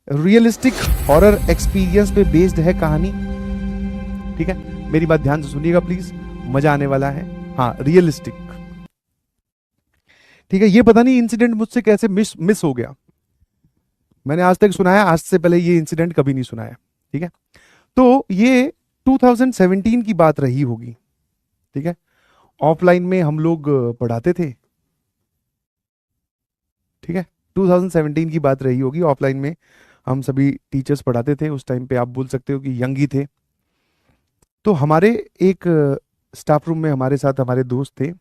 Realistic horror experience पे based है कहानी। ठीक है, मेरी बात ध्यान से सुनिएगा प्लीज, मजा आने वाला है। हाँ, रियलिस्टिक। ठीक है, ये पता नहीं इंसिडेंट मुझसे कैसे मिस मिस हो गया। मैंने आज तक सुनाया, आज से पहले ये इंसिडेंट कभी नहीं सुनाया। ठीक है, तो ये 2017 की बात रही होगी। ठीक है, ऑफलाइन में हम लोग पढ़ाते थे। ठीक है, 2017 की बात रही होगी, ऑफलाइन में हम सभी टीचर्स पढ़ाते थे। उस टाइम पे आप बोल सकते हो कि यंग ही थे। तो हमारे एक स्टाफ रूम में हमारे साथ हमारे दोस्त थे।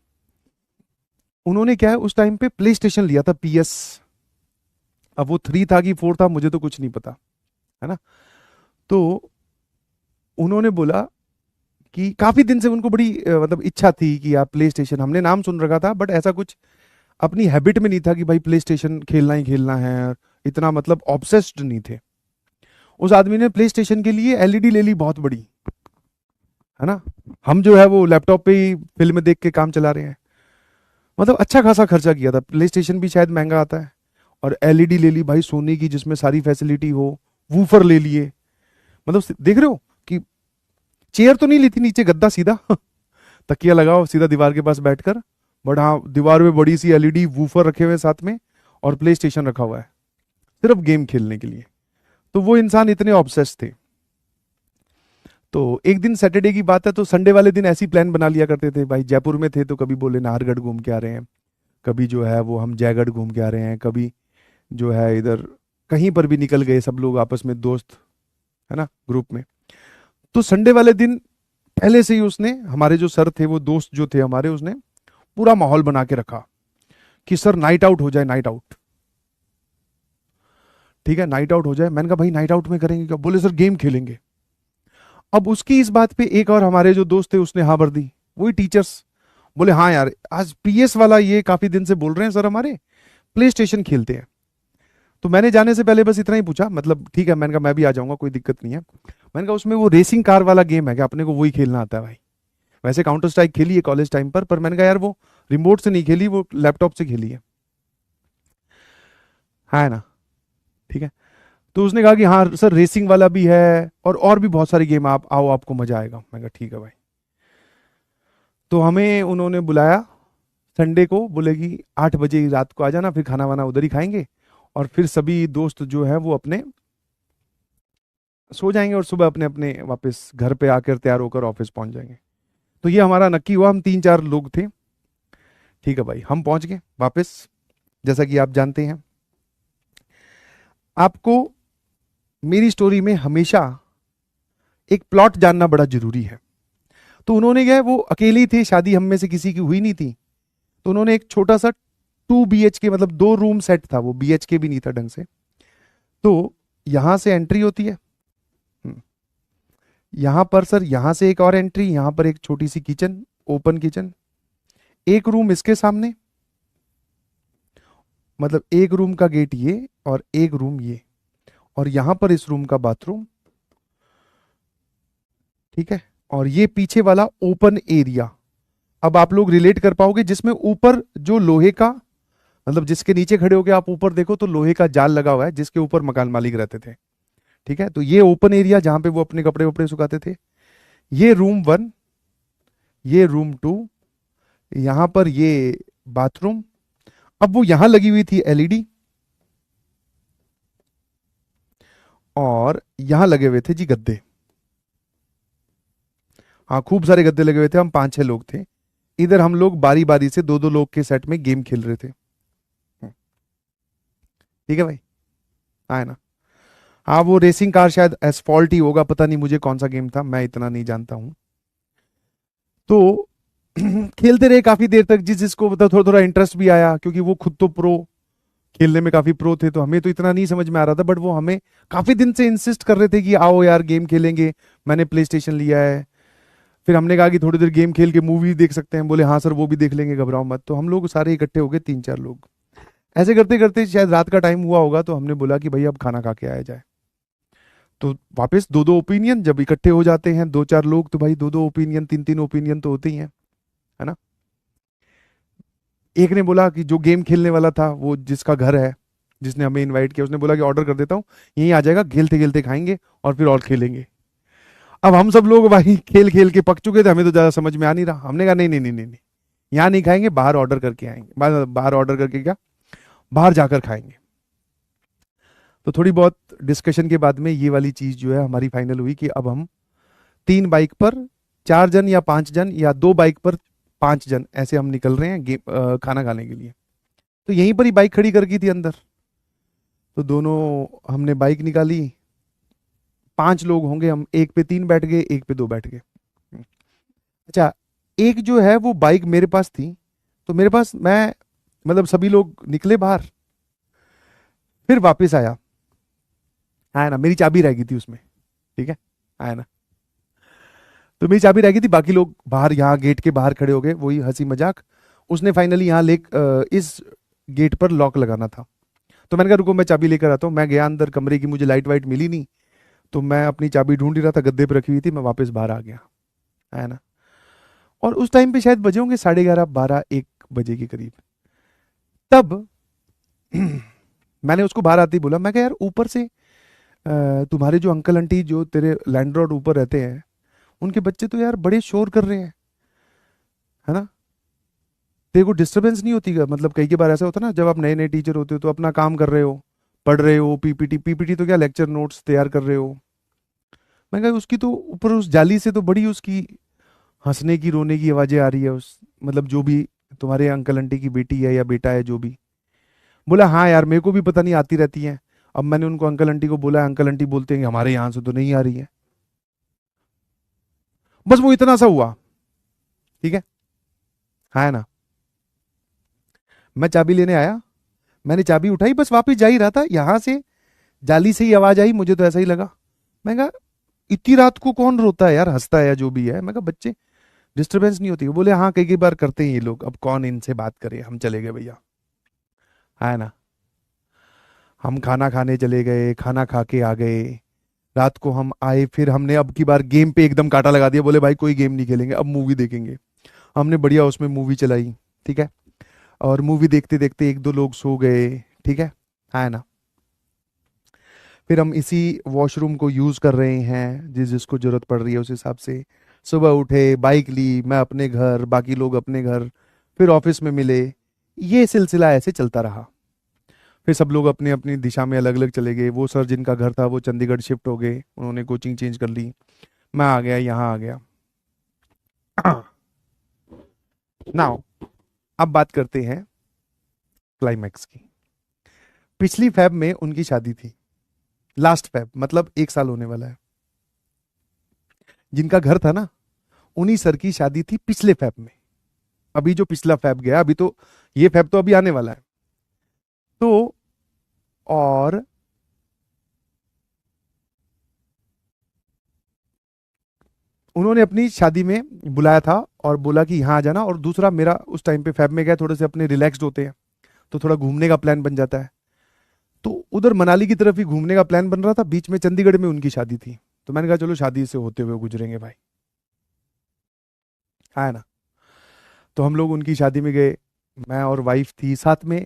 उन्होंने क्या है, उस टाइम पे प्ले स्टेशन लिया था, PS। अब वो 3 था कि 4 था, मुझे तो कुछ नहीं पता, है ना। तो उन्होंने बोला कि काफी दिन से उनको बड़ी मतलब इच्छा थी कि आप प्ले स्टेशन, हमने नाम सुन रखा था बट ऐसा कुछ अपनी हैबिट में नहीं था कि भाई प्ले स्टेशन खेलना ही खेलना है, इतना मतलब ऑब्सेस्ड नहीं थे। उस आदमी ने प्ले स्टेशन के लिए LED ले ली बहुत बड़ी, है ना। हम जो है वो लैपटॉप पे ही फिल्म देख के काम चला रहे हैं। मतलब अच्छा खासा खर्चा किया था, प्ले स्टेशन भी शायद महंगा आता है। और LED ले ली भाई सोनी की, जिसमें सारी फैसिलिटी हो। वूफर ले लिए। मतलब देख रहे हो कि चेयर तो नहीं ली थी, नीचे गद्दा सीधा तकिया लगाओ सीधा दीवार के पास बैठकर। बट हाँ, दीवार में बड़ी सी LED, वूफर रखे हुए साथ में, और प्ले स्टेशन रखा हुआ है सिर्फ गेम खेलने के लिए। तो वो इंसान इतने ऑब्सेस थे। तो एक दिन सैटरडे की बात है, तो संडे वाले दिन ऐसी प्लान बना लिया करते थे भाई। जयपुर में थे तो कभी बोले नाहरगढ़ घूम के आ रहे हैं, कभी जो है वो हम जयगढ़ घूम के आ रहे हैं, कभी जो है इधर कहीं पर भी निकल गए सब लोग आपस में, दोस्त, है ना, ग्रुप में। तो संडे वाले दिन पहले से ही उसने, हमारे जो सर थे, वो दोस्त जो थे हमारे, उसने पूरा माहौल बना के रखा कि सर नाइट आउट हो जाए, नाइट आउट। ठीक है, नाइट आउट हो जाए। मैंने कहा भाई नाइट आउट में करेंगे क्या? बोले सर गेम खेलेंगे। अब उसकी इस बात पे एक और हमारे जो दोस्त थे उसने हाँ भर दी, वही टीचर्स। बोले हाँ यार, आज PS वाला ये काफी दिन से बोल रहे हैं सर हमारे, प्ले स्टेशन खेलते हैं। तो मैंने जाने से पहले बस इतना ही पूछा, मतलब ठीक है, मैंने कहा मैं भी आ जाऊंगा, कोई दिक्कत नहीं है। मैंने कहा उसमें वो रेसिंग कार वाला गेम है क्या? अपने को वही खेलना आता है भाई। वैसे काउंटर स्ट्राइक खेली है कॉलेज टाइम पर मैंने कहा यार वो रिमोट से नहीं खेली, वो लैपटॉप से खेली है। हाँ, है ना। ठीक है, तो उसने कहा कि हाँ सर रेसिंग वाला भी है, और भी बहुत सारी गेम, आप आओ आपको मजा आएगा। मैं कहा ठीक है भाई। तो हमें उन्होंने बुलाया संडे को, बोले कि 8 बजे रात को आ जाना, फिर खाना वाना उधर ही खाएंगे, और फिर सभी दोस्त जो है वो अपने सो जाएंगे, और सुबह अपने अपने वापस घर पे आकर तैयार होकर ऑफिस पहुंच जाएंगे। तो ये हमारा नक्की हुआ, हम 3-4 लोग थे। ठीक है भाई, हम पहुंच गए वापस। जैसा कि आप जानते हैं, आपको मेरी स्टोरी में हमेशा एक प्लॉट जानना बड़ा जरूरी है। तो उन्होंने क्या है, वो अकेले ही थे, शादी हम में से किसी की हुई नहीं थी। तो उन्होंने एक छोटा सा 2 BHK, मतलब 2 रूम सेट था, वो BHK भी नहीं था ढंग से। तो यहां से एंट्री होती है। हम्म, यहां पर सर, यहां से एक और एंट्री, यहां पर एक छोटी सी किचन, ओपन किचन। एक रूम इसके सामने, मतलब एक रूम का गेट ये, और एक रूम ये, और यहां पर इस रूम का बाथरूम। ठीक है, और ये पीछे वाला ओपन एरिया। अब आप लोग रिलेट कर पाओगे, जिसमें ऊपर जो लोहे का, मतलब जिसके नीचे खड़े होके आप ऊपर देखो तो लोहे का जाल लगा हुआ है, जिसके ऊपर मकान मालिक रहते थे। ठीक है, तो ये ओपन एरिया जहां पे वो अपने कपड़े वपड़े सुखाते थे। ये रूम 1, ये रूम 2, यहां पर ये बाथरूम। अब वो यहां लगी हुई थी LED, और यहां लगे हुए थे जी गद्दे। हाँ, खूब सारे गद्दे लगे हुए थे, हम 5-6 लोग थे। इधर हम लोग बारी बारी से 2-2 लोग के सेट में गेम खेल रहे थे। ठीक है भाई, हाँ, है ना। हाँ, वो रेसिंग कार शायद एसफॉल्ट ही होगा, पता नहीं मुझे कौन सा गेम था, मैं इतना नहीं जानता हूँ। तो खेलते रहे काफी देर तक, जिसको मतलब थोड़ा थोड़ा इंटरेस्ट भी आया, क्योंकि वो खुद तो प्रो, खेलने में काफी प्रो थे। तो हमें तो इतना नहीं समझ में आ रहा था, बट वो हमें काफी दिन से इंसिस्ट कर रहे थे कि आओ यार गेम खेलेंगे, मैंने प्ले स्टेशन लिया है। फिर हमने कहा कि थोड़ी देर गेम खेल के मूवी देख सकते हैं। बोले हाँ सर वो भी देख लेंगे, घबराओ मत। तो हम लोग सारे इकट्ठे हो गए, 3-4 लोग। ऐसे करते करते शायद रात का टाइम हुआ होगा, तो हमने बोला कि भाई अब खाना खा के आया जाए। तो वापस 2-2 ओपिनियन, जब इकट्ठे हो जाते हैं 2-4 लोग, तो भाई 2-2 ओपिनियन, 3-3 ओपिनियन तो होते ही हैं, है ना। एक ने बोला कि जो गेम खेलने वाला था, वो जिसका घर है, जिसने हमें इनवाइट किया, उसने बोला कि ऑर्डर कर देता हूँ, यहीं आ जाएगा, खेलते खेलते खाएंगे और फिर और खेलेंगे। अब हम सब लोग भाई खेल खेल के पक चुके थे, हमें तो ज़्यादा समझ में आ नहीं रहा। हमने कहा नहीं नहीं नहीं नहीं नहीं, यहाँ नहीं खाएंगे, बाहर ऑर्डर करके आएंगे। बाहर ऑर्डर करके क्या, बाहर जाकर खाएंगे। तो थोड़ी बहुत डिस्कशन के बाद में ये वाली चीज़ जो है हमारी फाइनल हुई कि अब हम 3 बाइक पर 4 जन या 5 जन, या 2 बाइक पर 5 जन, ऐसे हम निकल रहे हैं खाना खाने के लिए। तो यहीं पर ही बाइक खड़ी कर की थी अंदर। तो दोनों हमने बाइक निकाली, 5 लोग होंगे हम, एक पे 3 बैठ गए, एक पे 2 बैठ गए। अच्छा, एक जो है वो बाइक मेरे पास थी, तो मेरे पास, मैं मतलब सभी लोग निकले बाहर, फिर वापस आया, आया ना, मेरी चाबी रह गई थी उसमें, ठीक है, आया ना, तो मेरी चाबी रह गई थी, बाकी लोग बाहर यहाँ गेट के बाहर खड़े हो गए, वही हंसी मजाक। उसने फाइनली यहाँ इस गेट पर लॉक लगाना था। तो मैंने कहा रुको मैं चाबी लेकर आता हूँ। मैं गया अंदर कमरे की, मुझे लाइट वाइट मिली नहीं, तो मैं अपनी चाबी ढूंढ ही रहा था, गद्दे पर रखी हुई थी, मैं वापस बाहर आ गया, है ना। और उस टाइम पे शायद बजे होंगे 11:30, 12, 1 बजे के करीब। तब मैंने उसको बाहर आते ही बोला, मैं कहा यार ऊपर से तुम्हारे जो अंकल आंटी जो तेरे लैंडलॉर्ड ऊपर रहते हैं, उनके बच्चे तो यार बड़े शोर कर रहे हैं, है ना, तेरे को डिस्टरबेंस नहीं होती क्या? मतलब कई के बार ऐसा होता है ना, जब आप नए नए टीचर होते हो तो अपना काम कर रहे हो, पढ़ रहे हो, पीपीटी पीपीटी तो क्या, लेक्चर नोट्स तैयार कर रहे हो। मैं कहा उसकी तो ऊपर उस जाली से तो बड़ी उसकी हंसने की रोने की आवाजें आ रही है, उस मतलब जो भी तुम्हारे अंकल आंटी की बेटी है या बेटा है जो भी। बोला हाँ यार मेरे को भी पता नहीं आती रहती है। अब मैंने उनको अंकल आंटी को बोला, अंकल आंटी बोलते हैं कि हमारे यहाँ से तो नहीं आ रही है। बस वो इतना सा हुआ, ठीक है ना। मैं चाबी लेने आया, मैंने चाबी उठाई, बस वापस जा ही रहा था, यहां से जाली से ही आवाज आई, मुझे तो ऐसा ही लगा। मैं कहा इतनी रात को कौन रोता है यार, हंसता है या जो भी है। मैं कहा बच्चे डिस्टरबेंस नहीं होती है? बोले हाँ कई कई बार करते हैं ये लोग, अब कौन इनसे बात करे, हम चले गए भैया, है ना। हम खाना खाने चले गए, खाना खा के आ गए। रात को हम आए, फिर हमने अब की बार गेम पे एकदम कांटा लगा दिया, बोले भाई कोई गेम नहीं खेलेंगे, अब मूवी देखेंगे। हमने बढ़िया उसमें मूवी चलाई, ठीक है, और मूवी देखते देखते 1 2 लोग सो गए, ठीक है ना। फिर हम इसी वॉशरूम को यूज कर रहे हैं, जिस जिसको जरूरत पड़ रही है उस हिसाब से। सुबह उठे, बाइक ली, मैं अपने घर, बाकी लोग अपने घर, फिर ऑफिस में मिले। ये सिलसिला ऐसे चलता रहा। फिर सब लोग अपनी अपनी दिशा में अलग अलग चले गए। वो सर जिनका घर था वो चंडीगढ़ शिफ्ट हो गए, उन्होंने कोचिंग चेंज कर ली। मैं आ गया, यहाँ आ गया। नाउ अब बात करते हैं क्लाइमैक्स की। पिछली फैब में उनकी शादी थी, लास्ट फैब, मतलब 1 साल होने वाला है। जिनका घर था ना, उन्हीं सर की शादी थी पिछले फैब में। अभी जो पिछला फैब गया, अभी तो ये फैब तो अभी आने वाला है। तो और उन्होंने अपनी शादी में बुलाया था और बोला कि यहाँ आ जाना। और दूसरा, मेरा उस टाइम पे फैब में गया, थोड़े से अपने रिलैक्स्ड होते हैं तो थोड़ा घूमने का प्लान बन जाता है। तो उधर मनाली की तरफ ही घूमने का प्लान बन रहा था, बीच में चंडीगढ़ में उनकी शादी थी। तो मैंने कहा चलो शादी से होते हुए गुजरेंगे भाई, है ना। तो हम लोग उनकी शादी में गए, मैं और वाइफ थी साथ में।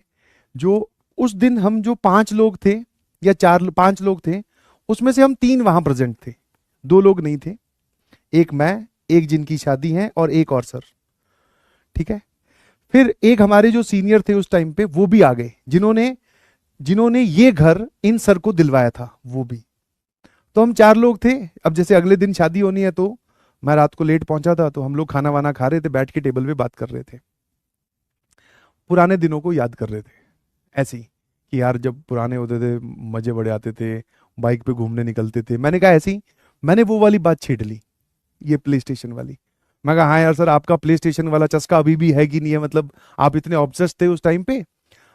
जो उस दिन हम जो 5 लोग थे, या 4 5 लोग थे, उसमें से हम 3 वहां प्रेजेंट थे, 2 लोग नहीं थे। एक मैं, एक जिनकी शादी है, और एक और सर, ठीक है। फिर एक हमारे जो सीनियर थे उस टाइम पे वो भी आ गए, जिन्होंने जिन्होंने ये घर इन सर को दिलवाया था, वो भी। तो हम 4 लोग थे। अब जैसे अगले दिन शादी होनी है, तो मैं रात को लेट पहुंचा था, तो हम लोग खाना वाना खा रहे थे, बैठ के टेबल पे बात कर रहे थे, पुराने दिनों को याद कर रहे थे। ऐसे ही कि यार जब पुराने होते थे मजे बड़े आते थे, बाइक पे घूमने निकलते थे। मैंने कहा ऐसे ही, मैंने वो वाली बात छेड़ ली, ये प्ले स्टेशन वाली। मैं कहा हाँ यार सर, आपका प्ले स्टेशन वाला चस्का अभी भी है कि नहीं है, मतलब आप इतने ऑब्सेस्ड थे उस टाइम पे,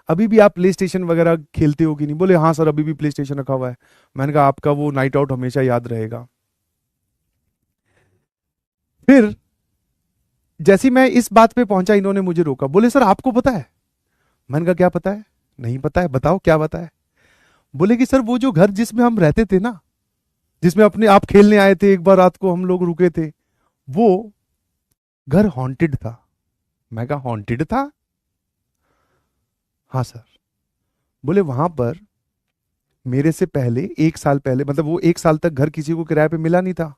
अभी भी आप प्ले स्टेशन वगैरह खेलते हो कि नहीं? बोले हाँ सर अभी भी प्ले स्टेशन रखा हुआ है। मैंने कहा आपका वो नाइट आउट हमेशा याद रहेगा। फिर जैसी मैं इस बात पे पहुंचा, इन्होंने मुझे रोका, बोले सर आपको पता है? मैंने कहा क्या पता है? नहीं पता है, बताओ क्या पता है। बोले कि सर वो जो घर जिसमें हम रहते थे ना, जिसमें अपने आप खेलने आए थे, एक बार रात को हम लोग रुके थे, वो घर हॉन्टेड था। मैं कहा हॉन्टेड था? हाँ सर। बोले वहां पर मेरे से पहले 1 साल पहले, मतलब वो 1 साल तक घर किसी को किराए पे मिला नहीं था,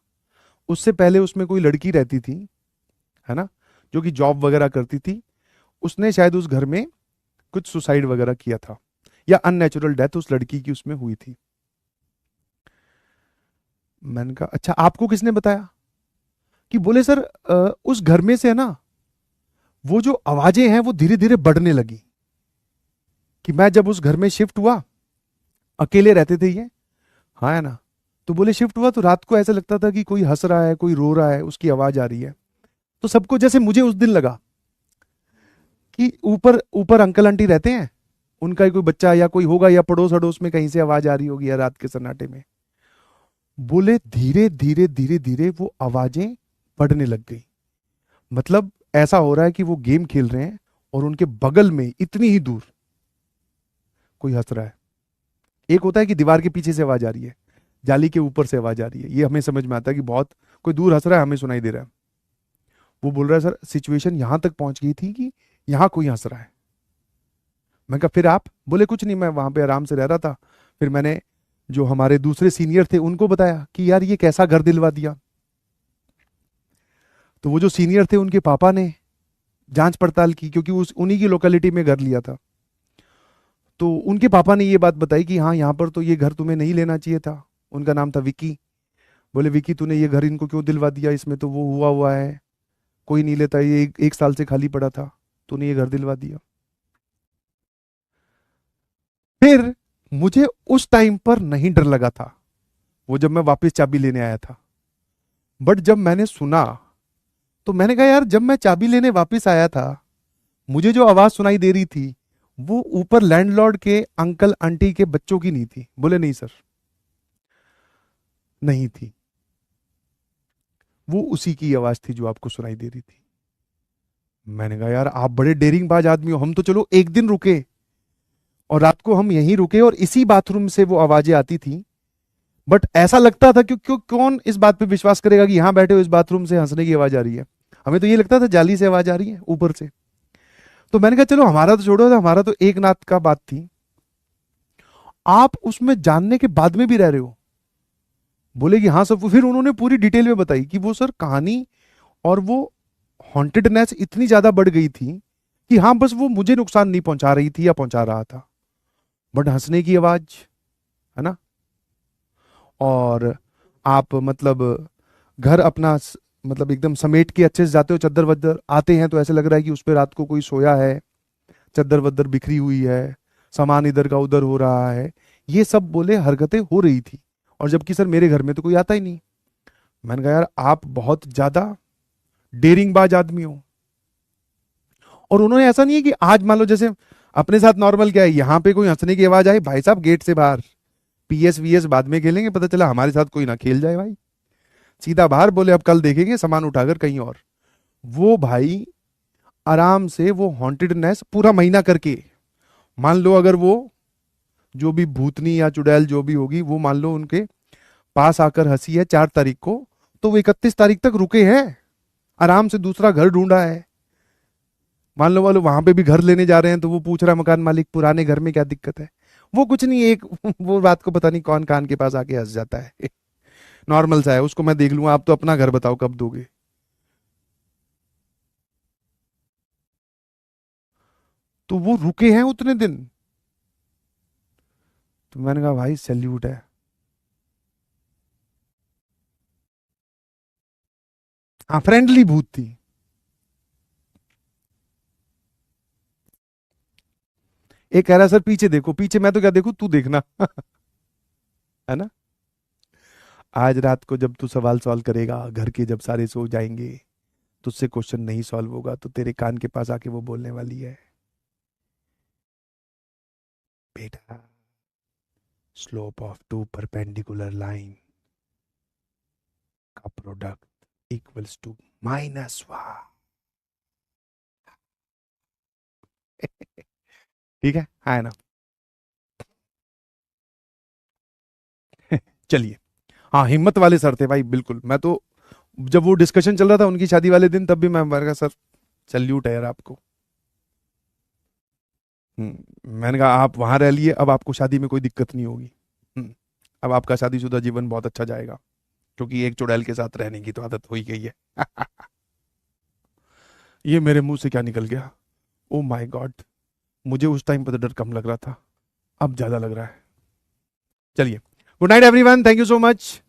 उससे पहले उसमें कोई लड़की रहती थी, है ना, जो कि जॉब वगैरह करती थी। उसने शायद उस घर में कुछ सुसाइड वगैरह किया था, या अननेचुरल डेथ उस लड़की की उसमें हुई थी। मैंने कहा अच्छा, आपको किसने बताया? कि बोले सर उस घर में से है ना, वो जो आवाजें हैं वो धीरे धीरे बढ़ने लगी। कि मैं जब उस घर में शिफ्ट हुआ, अकेले रहते थे ये, हाँ है ना, तो बोले शिफ्ट हुआ तो रात को ऐसा लगता था कि कोई हंस रहा है, कोई रो रहा है, उसकी आवाज आ रही है। तो सबको जैसे मुझे उस दिन लगा कि ऊपर ऊपर अंकल आंटी रहते हैं, उनका ही कोई बच्चा या कोई होगा, या पड़ोस अड़ोस में कहीं से आवाज आ रही होगी, या रात के सन्नाटे में। बोले धीरे धीरे धीरे धीरे वो आवाजें बढ़ने लग गई। मतलब ऐसा हो रहा है कि वो गेम खेल रहे हैं और उनके बगल में इतनी ही दूर कोई हंस रहा है। एक होता है कि दीवार के पीछे से आवाज आ रही है, जाली के ऊपर से आवाज आ रही है, ये हमें समझ में आता है कि बहुत कोई दूर हंस रहा है, हमें सुनाई दे रहा है। वो बोल रहा है सर सिचुएशन यहां तक पहुंच गई थी कि यहां कोई हंस रहा है। मैं कहा फिर आप? बोले कुछ नहीं, मैं वहां पे आराम से रह रहा था। फिर मैंने जो हमारे दूसरे सीनियर थे उनको बताया कि यार ये कैसा घर दिलवा दिया। तो वो जो सीनियर थे उनके पापा ने जांच पड़ताल की, क्योंकि उस उन्हीं की लोकेलिटी में घर लिया था। तो उनके पापा ने ये बात बताई कि हाँ यहाँ पर तो ये घर तुम्हें नहीं लेना चाहिए था। उनका नाम था विकी। बोले विकी तूने ये घर इनको क्यों दिलवा दिया, इसमें तो वो हुआ हुआ है, कोई नहीं लेता, ये एक साल से खाली पड़ा था, तूने ये घर दिलवा दिया। फिर मुझे उस टाइम पर नहीं डर लगा था, वो जब मैं वापस चाबी लेने आया था। बट जब मैंने सुना तो मैंने कहा यार, जब मैं चाबी लेने वापस आया था मुझे जो आवाज सुनाई दे रही थी वो ऊपर लैंडलॉर्ड के अंकल आंटी के बच्चों की नहीं थी। बोले नहीं सर, नहीं थी, वो उसी की आवाज थी जो आपको सुनाई दे रही थी। मैंने कहा यार आप बड़े डेरिंग बाज आदमी हो, हम तो चलो एक दिन रुके और रात को हम यहीं रुके और इसी बाथरूम से वो आवाजें आती थी। बट ऐसा लगता था क्यों कौन इस बात पे विश्वास करेगा कि यहां बैठे हो इस बाथरूम से हंसने की आवाज आ रही है। हमें तो ये लगता था जाली से आवाज आ रही है ऊपर से। तो मैंने कहा चलो हमारा तो छोड़ो, हमारा तो एक नाथ का बात थी, आप उसमें जानने के बाद में भी रह रहे हो। बोले कि हाँ सब। फिर उन्होंने पूरी डिटेल में बताई कि वो सर कहानी और वो हॉन्टेडनेस इतनी ज्यादा बढ़ गई थी कि हाँ बस वो मुझे नुकसान नहीं पहुंचा रही थी या पहुंचा रहा था, बट हंसने की आवाज, है ना। और आप मतलब घर अपना मतलब एकदम समेट के अच्छे से जाते हो, चद्दर वद्दर आते हैं तो ऐसे लग रहा है कि उस पर रात को कोई सोया है, चद्दर वद्दर बिखरी हुई है, सामान इधर का उधर हो रहा है, ये सब बोले हरकतें हो रही थी। और जबकि सर मेरे घर में तो कोई आता ही नहीं। मैंने कहा यार आप बहुत ज्यादा डेरिंग बाज आदमी हो। और उन्होंने ऐसा नहीं है कि आज मान लो जैसे अपने साथ नॉर्मल क्या है, यहाँ पे कोई हंसने की आवाज आई, भाई साहब गेट से बाहर, पीएस वीएस बाद में खेलेंगे, पता चला हमारे साथ कोई ना खेल जाए भाई, सीधा बाहर। बोले अब कल देखेंगे सामान उठाकर कहीं और। वो भाई आराम से वो हॉन्टेडनेस पूरा महीना करके, मान लो अगर वो जो भी भूतनी या चुड़ैल जो भी होगी वो मान लो उनके पास आकर हंसी है 4 तारीख को, तो वो 31 तारीख तक रुके हैं, आराम से दूसरा घर ढूंढा है। मान लो वालो वहां पे भी घर लेने जा रहे हैं तो वो पूछ रहा है मकान मालिक पुराने घर में क्या दिक्कत है। वो कुछ नहीं, एक वो रात को पता नहीं कौन कान के पास आके हंस जाता है। नॉर्मल सा है, उसको मैं देख लूंगा, आप तो अपना घर बताओ कब दोगे। तो वो रुके हैं उतने दिन। तो मैंने कहा भाई सैल्यूट है। हाँ फ्रेंडली भूत थी। एक कह रहा सर पीछे देखो, पीछे मैं तो क्या देखूं, तू देखना। है ना। आज रात को जब तू सवाल सॉल्व करेगा, घर के जब सारे सो जाएंगे, तुझसे क्वेश्चन नहीं सॉल्व होगा तो तेरे कान के पास आके वो बोलने वाली है, बेटा slope of two perpendicular line का प्रोडक्ट इक्वल्स टू -1। ठीक है, हाँ है ना। चलिए, हाँ हिम्मत वाले सर थे भाई बिल्कुल। मैं तो जब वो डिस्कशन चल रहा था उनकी शादी वाले दिन, तब भी मैं कहा सर सल्यूट है यार आपको। मैंने कहा आप वहां रह लिए, अब आपको शादी में कोई दिक्कत नहीं होगी। अब आपका शादीशुदा जीवन बहुत अच्छा जाएगा, क्योंकि एक चुड़ैल के साथ रहने की तो आदत हो ही गई है। ये मेरे मुंह से क्या निकल गया, ओ माय गॉड। मुझे उस टाइम पर तो डर कम लग रहा था, अब ज्यादा लग रहा है। चलिए, good night everyone, thank you so much.